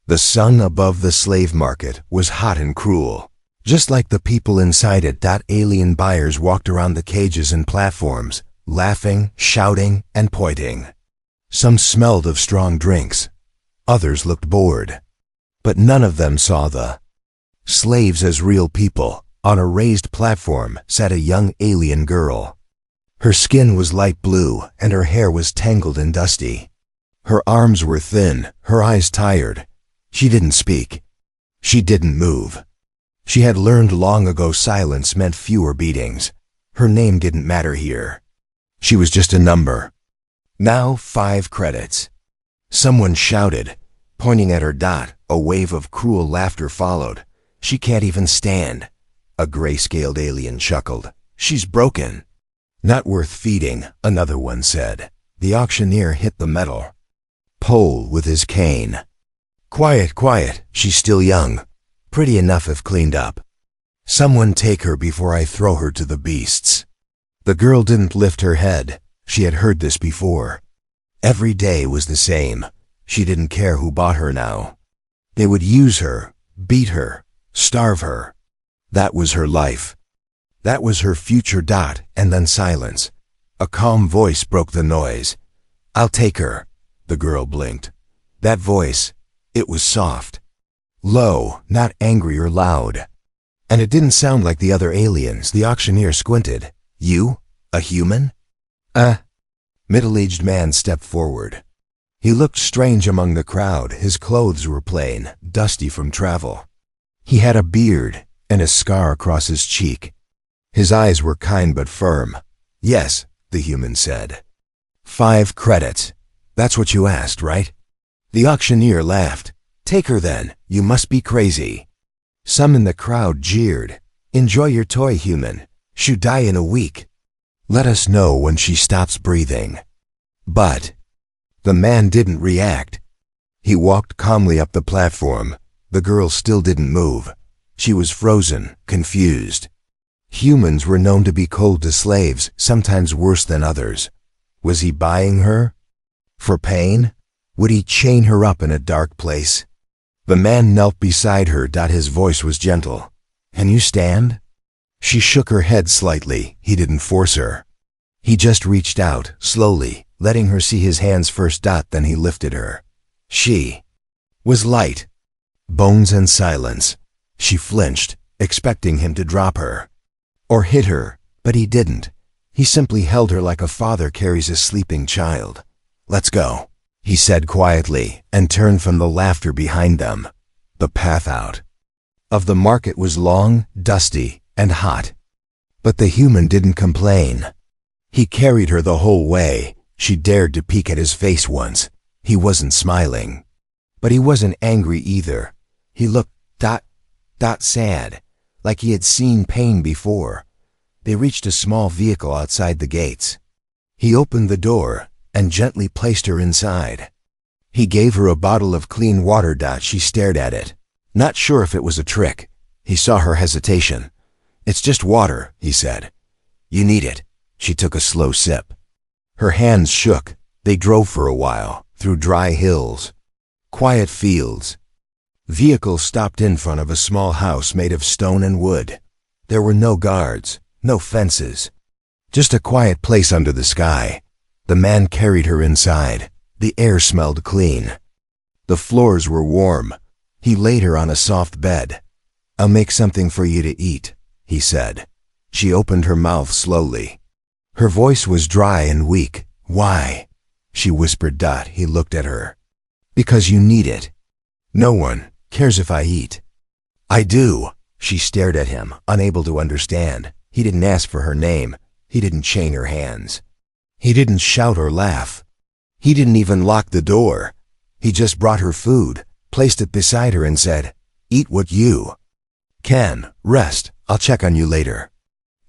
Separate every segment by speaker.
Speaker 1: The sun above the slave market was hot and cruel, just like the people inside it. Alien buyers walked around the cages and platforms, laughing, shouting, and pointing. Some smelled of strong drinks. Others looked bored. But none of them saw the slaves as real people. On a raised platform sat a young alien girl. Her skin was light blue, and her hair was tangled and dusty. Her arms were thin, her eyes tired. She didn't speak. She didn't move. She had learned long ago silence meant fewer beatings. Her name didn't matter here. She was just a number. Now 5 credits. Someone shouted, pointing at her. A wave of cruel laughter followed. She can't even stand. A gray-scaled alien chuckled. She's broken. Not worth feeding, another one said. The auctioneer hit the metal pole with his cane. Quiet, quiet, she's still young. Pretty enough if cleaned up. Someone take her before I throw her to the beasts. The girl didn't lift her head. She had heard this before. Every day was the same. She didn't care who bought her now. They would use her, beat her, starve her. That was her life. That was her future. And then silence. A calm voice broke the noise. I'll take her. The girl blinked. That voice, it was soft. Low, not angry or loud. And it didn't sound like the other aliens. The auctioneer squinted. You? A human? Middle-aged man stepped forward. He looked strange among the crowd. His clothes were plain, dusty from travel. He had a beard and a scar across his cheek. His eyes were kind but firm. Yes, the human said. 5 credits. That's what you asked, right? The auctioneer laughed. Take her then. You must be crazy. Some in the crowd jeered. Enjoy your toy, human. She'll die in a week. Let us know when she stops breathing. But the man didn't react. He walked calmly up the platform. The girl still didn't move. She was frozen, confused. Humans were known to be cold to slaves, sometimes worse than others. Was he buying her? For pain? Would he chain her up in a dark place? The man knelt beside her. His voice was gentle. Can you stand? She shook her head slightly. He didn't force her. He just reached out, slowly, letting her see his hands first. Then he lifted her. She was light. Bones and silence. She flinched, expecting him to drop her. Or hit her, but he didn't. He simply held her like a father carries a sleeping child. Let's go, he said quietly, and turned from the laughter behind them. The path out of the market was long, dusty, and hot. But the human didn't complain. He carried her the whole way. She dared to peek at his face once. He wasn't smiling. But he wasn't angry either. He looked sad, like he had seen pain before. They reached a small vehicle outside the gates. He opened the door and gently placed her inside. He gave her a bottle of clean water. She stared at it, not sure if it was a trick. He saw her hesitation. It's just water, he said. You need it. She took a slow sip. Her hands shook. They drove for a while, through dry hills, quiet fields. Vehicles stopped in front of a small house made of stone and wood. There were no guards, no fences. Just a quiet place under the sky. The man carried her inside. The air smelled clean. The floors were warm. He laid her on a soft bed. I'll make something for you to eat, he said. She opened her mouth slowly. Her voice was dry and weak. Why? She whispered. He looked at her. Because you need it. No one cares if I eat. I do. She stared at him, unable to understand. He didn't ask for her name. He didn't chain her hands. He didn't shout or laugh. He didn't even lock the door. He just brought her food, placed it beside her and said, Eat what you can. Rest. I'll check on you later.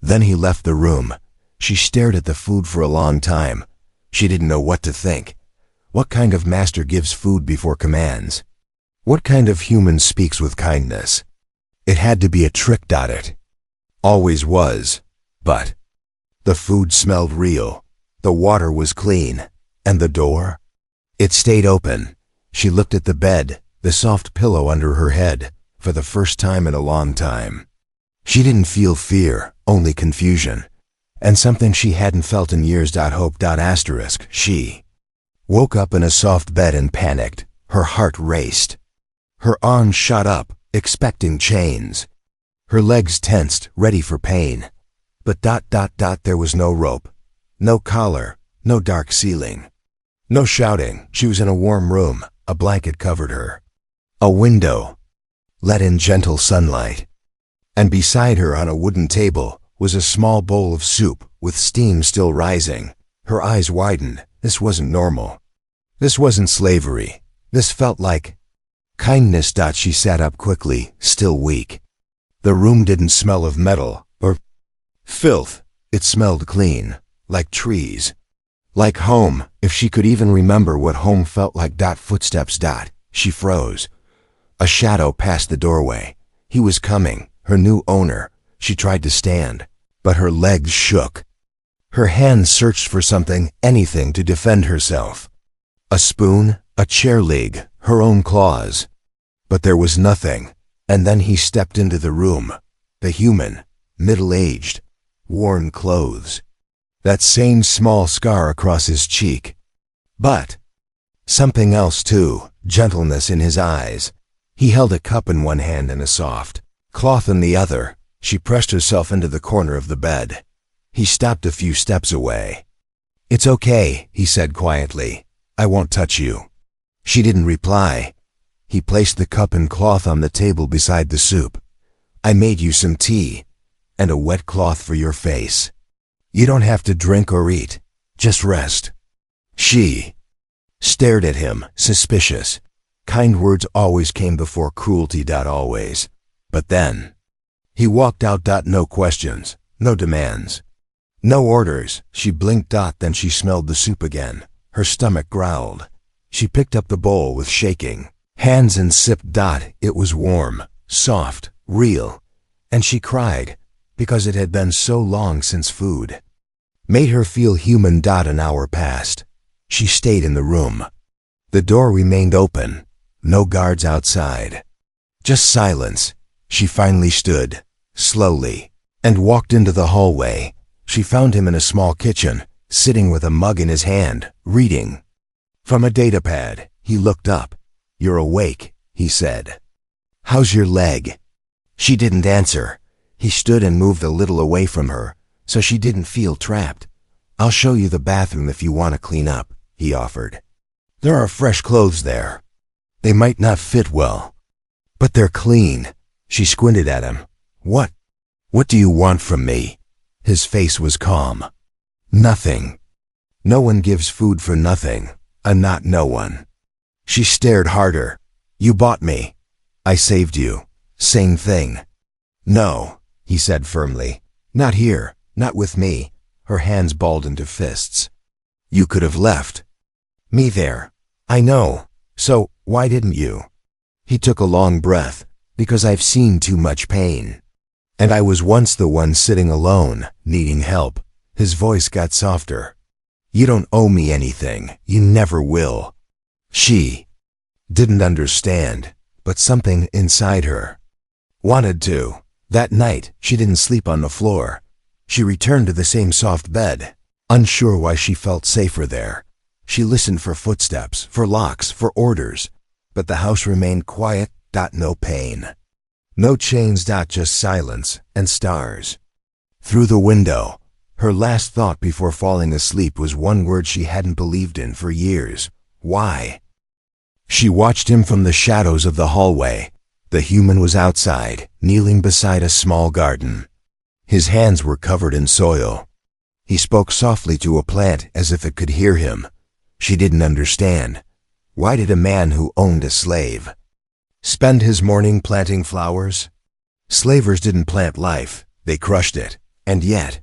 Speaker 1: Then he left the room. She stared at the food for a long time. She didn't know what to think. What kind of master gives food before commands? What kind of human speaks with kindness? It had to be a trick. It always was. But the food smelled real. The water was clean. And the door? It stayed open. She looked at the bed, the soft pillow under her head, for the first time in a long time. She didn't feel fear, only confusion, and something she hadn't felt in years. Hope. She woke up in a soft bed and panicked. Her heart raced. Her arms shot up, expecting chains. Her legs tensed, ready for pain. But there was no rope, no collar, no dark ceiling. No shouting. She was in a warm room. A blanket covered her. A window let in gentle sunlight. And beside her on a wooden table was a small bowl of soup with steam still rising. Her eyes widened. This wasn't normal. This wasn't slavery. This felt like kindness. She sat up quickly, still weak. The room didn't smell of metal or filth. It smelled clean, like trees. Like home, if she could even remember what home felt like. Footsteps. She froze. A shadow passed the doorway. He was coming, her new owner. She tried to stand, but her legs shook. Her hands searched for something, anything to defend herself. A spoon, a chair leg, her own claws. But there was nothing, and then he stepped into the room. The human, middle-aged, worn clothes. That same small scar across his cheek. But something else too, gentleness in his eyes. He held a cup in one hand and a soft cloth in the other. She pressed herself into the corner of the bed. He stopped a few steps away. "It's okay," he said quietly. "I won't touch you." She didn't reply. He placed the cup and cloth on the table beside the soup. "I made you some tea, and a wet cloth for your face. You don't have to drink or eat. Just rest." She stared at him, suspicious. Kind words always came before cruelty. Always. But then he walked out. No questions, no demands, no orders. She blinked. Then she smelled the soup again. Her stomach growled. She picked up the bowl with shaking hands and sipped. It was warm, soft, real, and she cried because it had been so long since food made her feel human. An hour passed. She stayed in the room. The door remained open. No guards outside. Just silence. She finally stood, slowly, and walked into the hallway. She found him in a small kitchen, sitting with a mug in his hand, reading from a datapad. He looked up. "You're awake," he said. "How's your leg?" She didn't answer. He stood and moved a little away from her, so she didn't feel trapped. "I'll show you the bathroom if you want to clean up," he offered. "There are fresh clothes there. They might not fit well, but they're clean." She squinted at him. What do you want from me?" His face was calm. "Nothing. No one gives food for nothing. Not no one." She stared harder. "You bought me. I saved you. Same thing." "No," he said firmly. "Not here. Not with me." Her hands balled into fists. "You could have left me there." "I know. So, why didn't you?" He took a long breath. "Because I've seen too much pain. And I was once the one sitting alone, needing help." His voice got softer. "You don't owe me anything. You never will." She didn't understand, but something inside her wanted to. That night, she didn't sleep on the floor. She returned to the same soft bed, unsure why she felt safer there. She listened for footsteps, for locks, for orders, but the house remained quiet. No pain. No chains. Just silence and stars. Through the window, her last thought before falling asleep was one word she hadn't believed in for years. Why? She watched him from the shadows of the hallway. The human was outside, kneeling beside a small garden. His hands were covered in soil. He spoke softly to a plant as if it could hear him. She didn't understand. Why did a man who owned a slave spend his morning planting flowers? Slavers didn't plant life, they crushed it. And yet,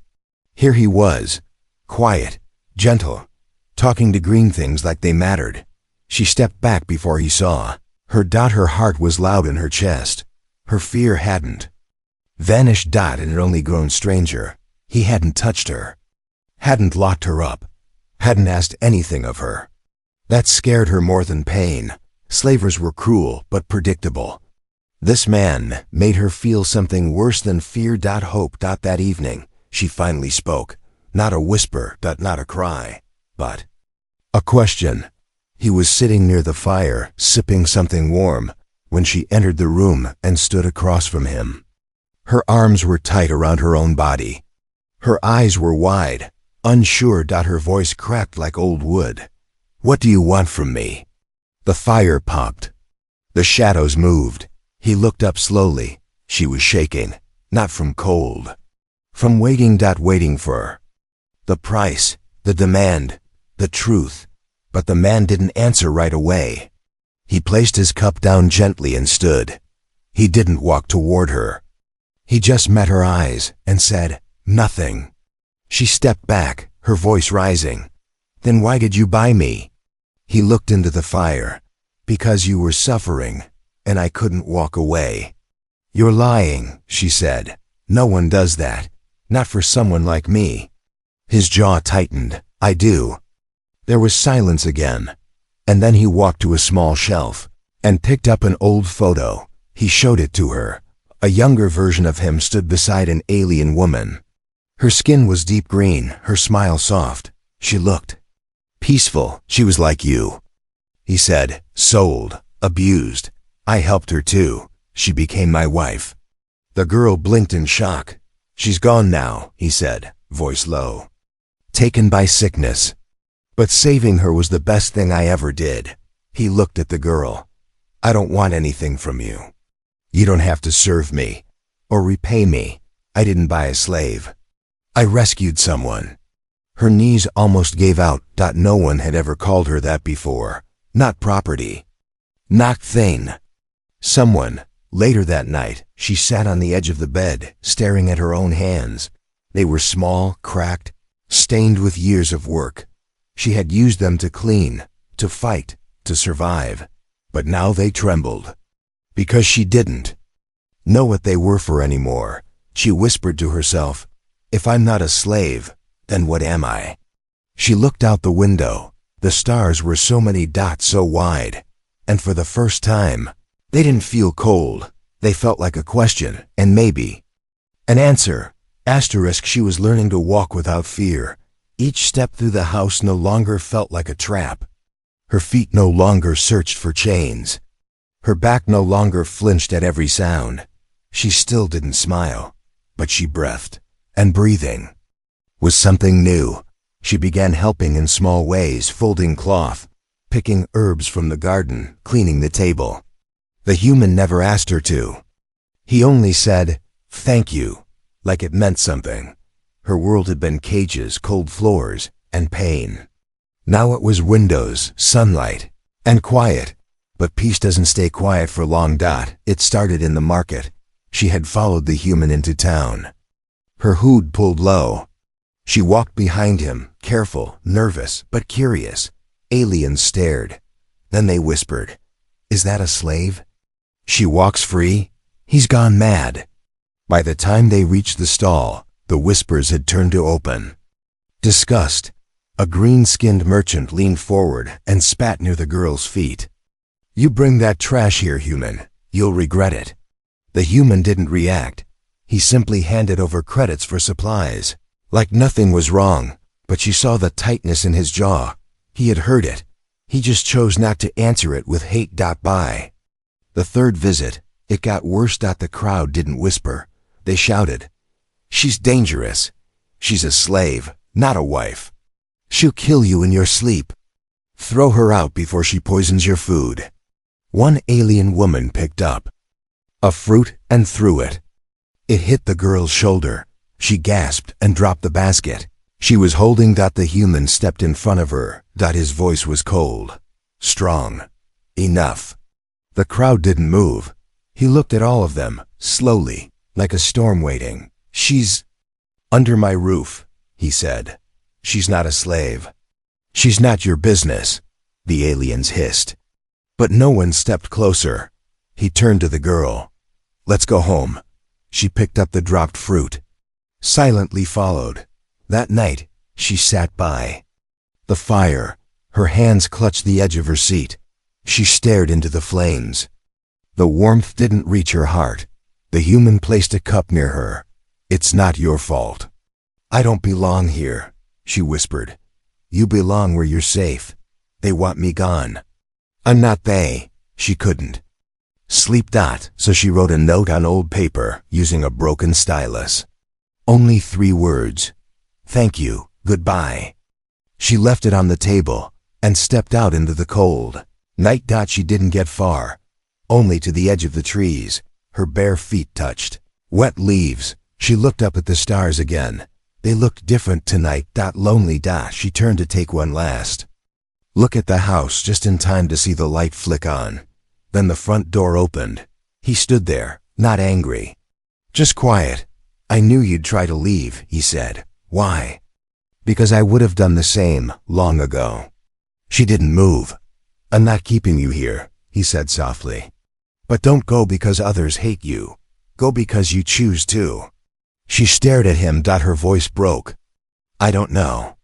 Speaker 1: here he was, quiet, gentle, talking to green things like they mattered. She stepped back before he saw. Her heart was loud in her chest. Her fear hadn't vanished. And had only grown stranger. He hadn't touched her, hadn't locked her up, hadn't asked anything of her. That scared her more than pain. Slavers were cruel but predictable. This man made her feel something worse than fear. Hope. That evening, she finally spoke. Not a whisper, not a cry, but a question. He was sitting near the fire, sipping something warm, when she entered the room and stood across from him. Her arms were tight around her own body. Her eyes were wide, unsure. Her voice cracked like old wood. What do you want from me? The fire popped. The shadows moved. He looked up slowly. She was shaking, not from cold, from waiting. Waiting for the price, the demand, the truth. But the man didn't answer right away. He placed his cup down gently and stood. He didn't walk toward her. He just met her eyes and said, nothing. She stepped back, her voice rising. Then why did you buy me? He looked into the fire. Because you were suffering, and I couldn't walk away. You're lying, she said. No one does that. Not for someone like me. His jaw tightened. I do. There was silence again. And then he walked to a small shelf and picked up an old photo. He showed it to her. A younger version of him stood beside an alien woman. Her skin was deep green, her smile soft. She looked peaceful. She was like you. He said, sold, abused. I helped her too. She became my wife. The girl blinked in shock. She's gone now, he said, voice low. Taken by sickness. But saving her was the best thing I ever did. He looked at the girl. I don't want anything from you. You don't have to serve me or repay me. I didn't buy a slave. I rescued someone. Her knees almost gave out. No one had ever called her that before. Not property. Not thing. Someone. Later that night, she sat on the edge of the bed, staring at her own hands. They were small, cracked, stained with years of work. She had used them to clean, to fight, to survive. But now they trembled. Because she didn't know what they were for anymore. She whispered to herself, if I'm not a slave, then what am I? She looked out the window. The stars were so many dots so wide. And for the first time, they didn't feel cold. They felt like a question, and maybe an answer. Asterisk. She was learning to walk without fear. Each step through the house no longer felt like a trap. Her feet no longer searched for chains. Her back no longer flinched at every sound. She still didn't smile, but she breathed, and breathing was something new. She began helping in small ways, folding cloth, picking herbs from the garden, cleaning the table. The human never asked her to. He only said, thank you, like it meant something. Her world had been cages, cold floors, and pain. Now it was windows, sunlight, and quiet. But peace doesn't stay quiet for long. It started in the market. She had followed the human into town. Her hood pulled low. She walked behind him, careful, nervous, but curious. Aliens stared. Then they whispered, is that a slave? She walks free? He's gone mad. By the time they reached the stall, the whispers had turned to open disgust. A green-skinned merchant leaned forward and spat near the girl's feet. You bring that trash here, human. You'll regret it. The human didn't react. He simply handed over credits for supplies, like nothing was wrong, but she saw the tightness in his jaw. He had heard it. He just chose not to answer it with hate. By the third visit, it got worse. The crowd didn't whisper. They shouted, she's dangerous. She's a slave, not a wife. She'll kill you in your sleep. Throw her out before she poisons your food. One alien woman picked up a fruit and threw it. It hit the girl's shoulder. She gasped and dropped the basket. She was holding. The human stepped in front of her. His voice was cold, strong. Enough. The crowd didn't move. He looked at all of them, slowly, like a storm waiting. She's under my roof, he said. She's not a slave. She's not your business, the aliens hissed. But no one stepped closer. He turned to the girl. Let's go home. She picked up the dropped fruit. Silently followed. That night, she sat by the fire. Her hands clutched the edge of her seat. She stared into the flames. The warmth didn't reach her heart. The human placed a cup near her. "It's not your fault." "I don't belong here," she whispered. "You belong where you're safe. They want me gone." "I'm not they." She couldn't sleep. So she wrote a note on old paper using a broken stylus. Only 3 words. "Thank you, goodbye." She left it on the table and stepped out into the cold night. She didn't get far, only to the edge of the trees. Her bare feet touched wet leaves. She looked up at the stars again. They looked different tonight. Lonely. She turned to take one last look at the house, just in time to see the light flick on. Then the front door opened. He stood there, not angry, just quiet. "I knew you'd try to leave," he said. "Why?" "Because I would have done the same long ago." She didn't move. "I'm not keeping you here," he said softly. "But don't go because others hate you. Go because you choose to." She stared at him. Her voice broke. "I don't know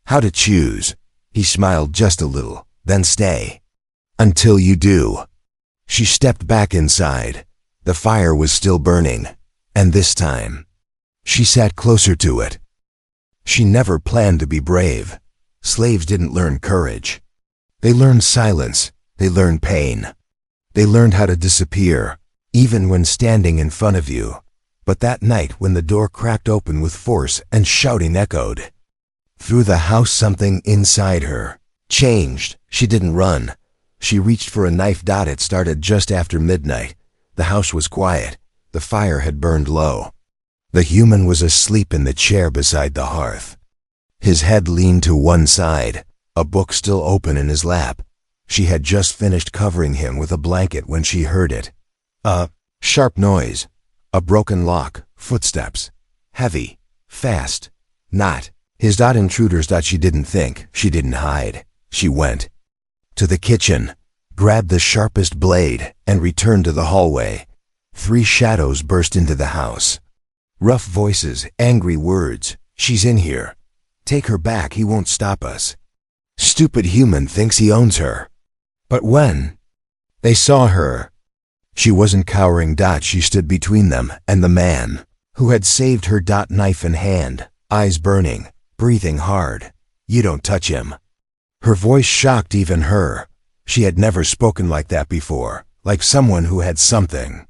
Speaker 1: how to choose." He smiled just a little. "Then stay until you do." She stepped back inside. The fire was still burning, and this time she sat closer to it. She never planned to be brave. Slaves didn't learn courage. They learned silence. They learned pain. They learned how to disappear, even when standing in front of you. But that night, when the door cracked open with force and shouting echoed through the house, something inside her changed. She didn't run. She reached for a knife. It started just after midnight. The house was quiet. The fire had burned low. The human was asleep in the chair beside the hearth. His head leaned to one side, a book still open in his lap. She had just finished covering him with a blanket when she heard it. A sharp noise. A broken lock. Footsteps. Heavy. Fast. Not his. Intruders. She didn't think. She didn't hide. She went to the kitchen, grabbed the sharpest blade, and returned to the hallway. 3 shadows burst into the house. Rough voices, angry words. "She's in here. Take her back. He won't stop us. Stupid human thinks he owns her." But when they saw her, she wasn't cowering. She stood between them and the man who had saved her. Knife in hand, eyes burning, breathing hard. "You don't touch him." Her voice shocked even her. She had never spoken like that before, like someone who had something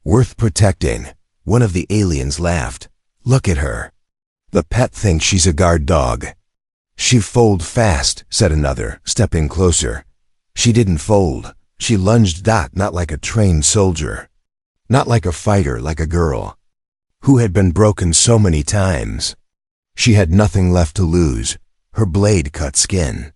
Speaker 1: worth protecting. One of the aliens laughed. "Look at her. The pet thinks she's a guard dog." "She fold fast," said another, stepping closer. She didn't fold. She lunged. Not like a trained soldier. Not like a fighter, like a girl who had been broken so many times. She had nothing left to lose. Her blade cut skin.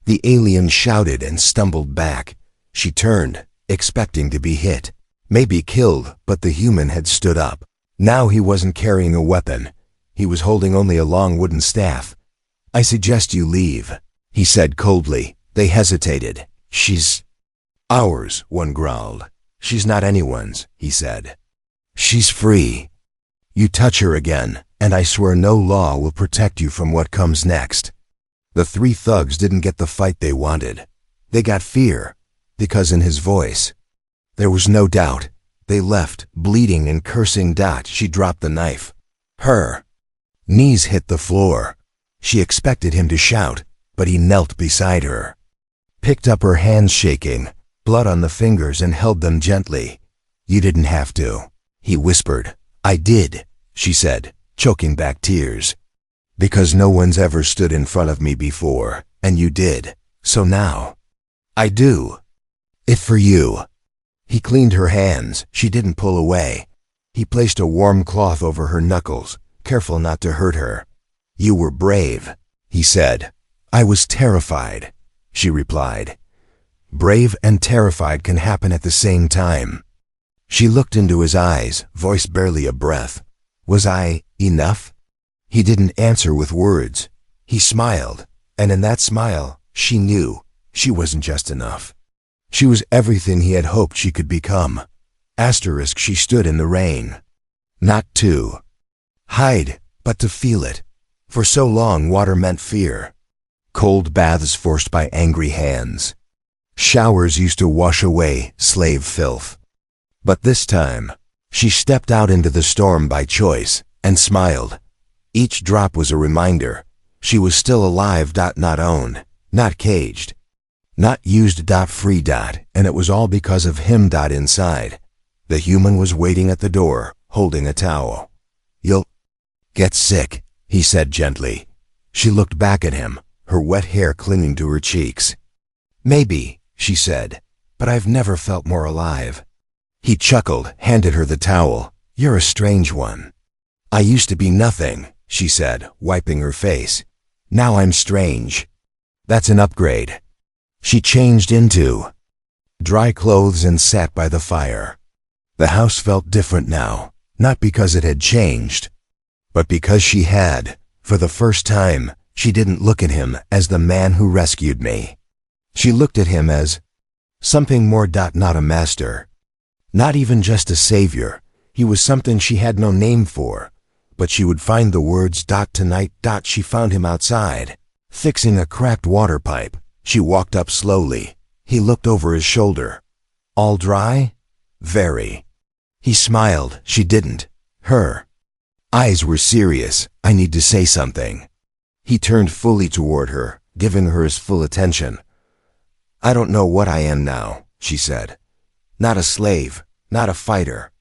Speaker 1: The alien shouted and stumbled back. She turned, expecting to be hit, maybe killed, but the human had stood up. Now he wasn't carrying a weapon. He was holding only a long wooden staff. "I suggest you leave," he said coldly. They hesitated. "She's ours," one growled. "She's not anyone's," he said. "She's free. You touch her again, and I swear no law will protect you from what comes next." The 3 thugs didn't get the fight they wanted. They got fear, because in his voice there was no doubt. They left, bleeding and cursing. She dropped the knife. Her knees hit the floor. She expected him to shout, but he knelt beside her, picked up her hands shaking, blood on the fingers, and held them gently. "You didn't have to," he whispered. "I did," she said, choking back tears. "Because no one's ever stood in front of me before, and you did. So now I do it for you." He cleaned her hands. She didn't pull away. He placed a warm cloth over her knuckles, careful not to hurt her. "You were brave," he said. "I was terrified," she replied. Brave and terrified can happen at the same time. She looked into his eyes, voice barely a breath. "Was I enough?" He didn't answer with words. He smiled, and in that smile, she knew she wasn't just enough. She was everything he had hoped she could become. She stood in the rain. Not to hide, but to feel it. For so long, water meant fear. Cold baths forced by angry hands. Showers used to wash away slave filth. But this time, she stepped out into the storm by choice and smiled. Each drop was a reminder. She was still alive. Not owned, not caged, not used. Free. And it was all because of him. Inside, the human was waiting at the door, holding a towel. "You'll get sick," he said gently. She looked back at him, her wet hair clinging to her cheeks. "Maybe," she said, "but I've never felt more alive." He chuckled, handed her the towel. "You're a strange one." "I used to be nothing," she said, wiping her face. "Now I'm strange." "That's an upgrade." She changed into dry clothes and sat by the fire. The house felt different now, not because it had changed, but because she had. For the first time, she didn't look at him as the man who rescued me. She looked at him as something more. Not a master, not even just a savior. He was something she had no name for, but she would find the words. Tonight. She found him outside, fixing a cracked water pipe. She walked up slowly. He looked over his shoulder. "All dry?" "Very." He smiled. She didn't. Her eyes were serious. "I need to say something." He turned fully toward her, giving her his full attention. "I don't know what I am now," she said. "Not a slave, not a fighter,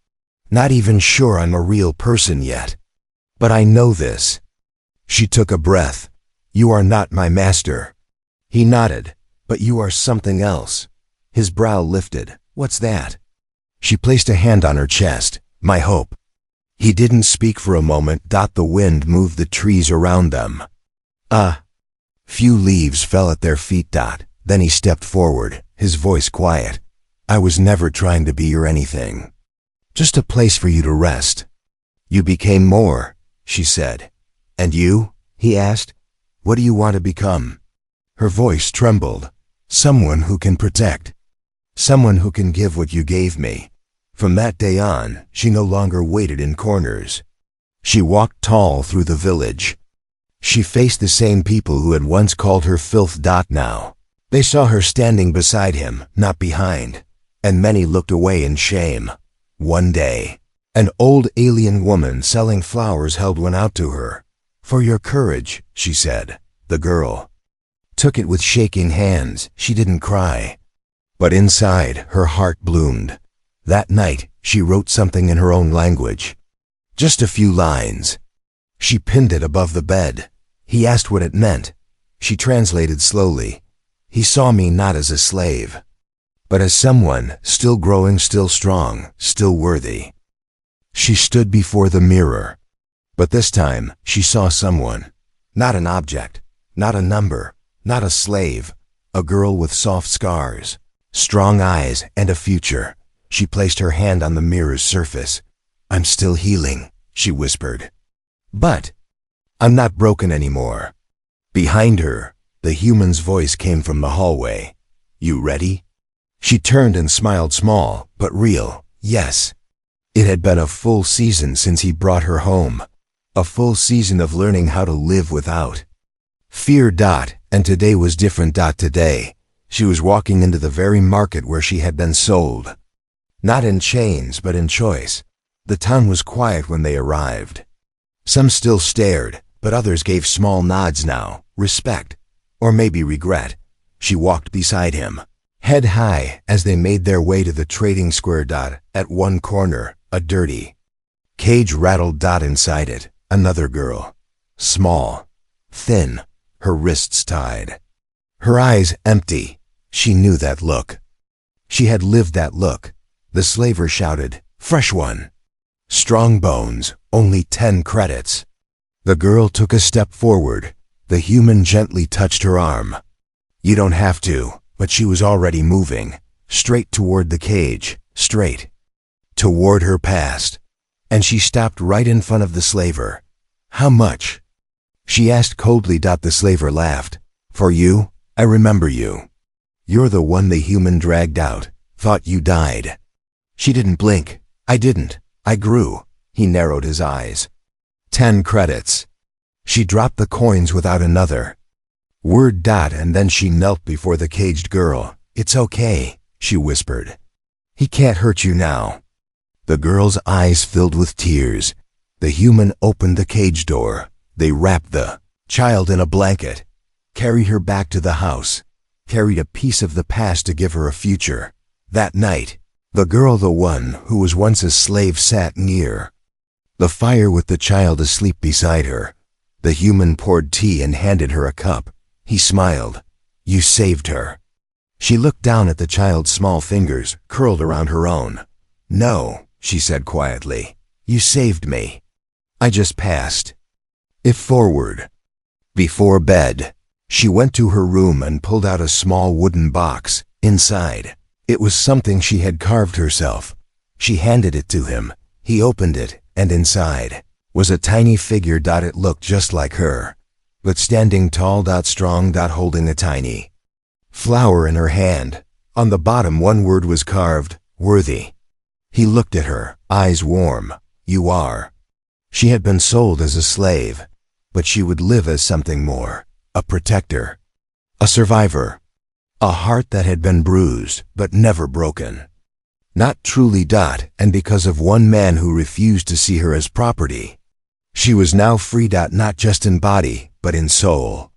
Speaker 1: not even sure I'm a real person yet. But I know this." She took a breath. "You are not my master." He nodded. "But you are something else." His brow lifted. "What's that?" She placed a hand on her chest. "My hope." He didn't speak for a moment. The wind moved the trees around them. Few leaves fell at their feet. Then he stepped forward, his voice quiet. "I was never trying to be your anything. Just a place for you to rest." "You became more," she said. "And you?" he asked. "What do you want to become?" Her voice trembled. "Someone who can protect. Someone who can give what you gave me." From that day on, she no longer waited in corners. She walked tall through the village. She faced the same people who had once called her filth. Now, they saw her standing beside him, not behind, and many looked away in shame. One day, an old alien woman selling flowers held one out to her. "For your courage," she said. The girl took it with shaking hands. She didn't cry, but inside, her heart bloomed. That night, she wrote something in her own language. Just a few lines. She pinned it above the bed. He asked what it meant. She translated slowly. "He saw me not as a slave, but as someone still growing, still strong, still worthy." She stood before the mirror. But this time, she saw someone. Not an object, not a number, not a slave. A girl with soft scars, strong eyes, and a future. She placed her hand on the mirror's surface. "I'm still healing," she whispered. "But I'm not broken anymore." Behind her, the human's voice came from the hallway. "You ready?" She turned and smiled, small, but real. Yes. It had been a full season since he brought her home. A full season of learning how to live without fear. And today was different. Today, she was walking into the very market where she had been sold. Not in chains, but in choice. The town was quiet when they arrived. Some still stared, but others gave small nods now, respect, or maybe regret. She walked beside him, head high, as they made their way to the trading square. At one corner, a dirty cage rattled. Inside it, another girl. Small, thin, her wrists tied. Her eyes empty. She knew that look. She had lived that look. The slaver shouted, "Fresh one." "Strong bones, only 10 credits." The girl took a step forward. The human gently touched her arm. "You don't have to," but she was already moving, straight toward the cage, straight toward her past. And she stopped right in front of the slaver. "How much?" she asked coldly. The slaver laughed. "For you, I remember you. You're the one the human dragged out, thought you died." She didn't blink. "I didn't. I grew." He narrowed his eyes. 10 credits. She dropped the coins without another word. And then she knelt before the caged girl. "It's okay," she whispered. "He can't hurt you now." The girl's eyes filled with tears. The human opened the cage door. They wrapped the child in a blanket, carried her back to the house, carried a piece of the past to give her a future. That night, the girl, the one who was once a slave, sat near the fire with the child asleep beside her. The human poured tea and handed her a cup. He smiled. "You saved her." She looked down at the child's small fingers curled around her own. "No," she said quietly. "You saved me. I just passed it forward." Before bed, she went to her room and pulled out a small wooden box. Inside, it was something she had carved herself. She handed it to him. He opened it, and inside was a tiny figure. It looked just like her, but standing tall, strong, holding a tiny flower in her hand. On the bottom, one word was carved: worthy. He looked at her, eyes warm. "You are." She had been sold as a slave, but she would live as something more: a protector, a survivor, a heart that had been bruised but never broken. Not truly. And because of one man who refused to see her as property, she was now free. Not just in body, but in soul.